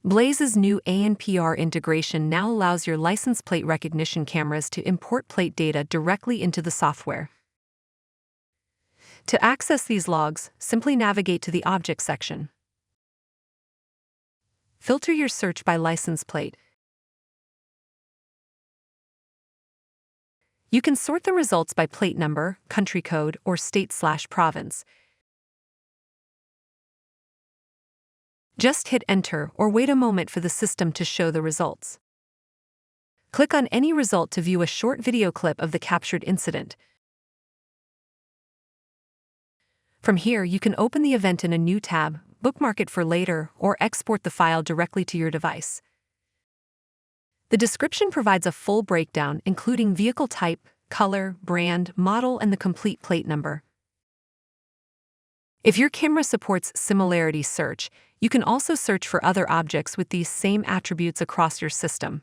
Blaze's new ANPR integration now allows your license plate recognition cameras to import plate data directly into the software. To access these logs, simply navigate to the Object section. Filter your search by license plate. You can sort the results by plate number, country code, or state/province. Just hit Enter or wait a moment for the system to show the results. Click on any result to view a short video clip of the captured incident. From here, you can open the event in a new tab, bookmark it for later, or export the file directly to your device. The description provides a full breakdown, including vehicle type, color, brand, model, and the complete plate number. If your camera supports similarity search, you can also search for other objects with these same attributes across your system.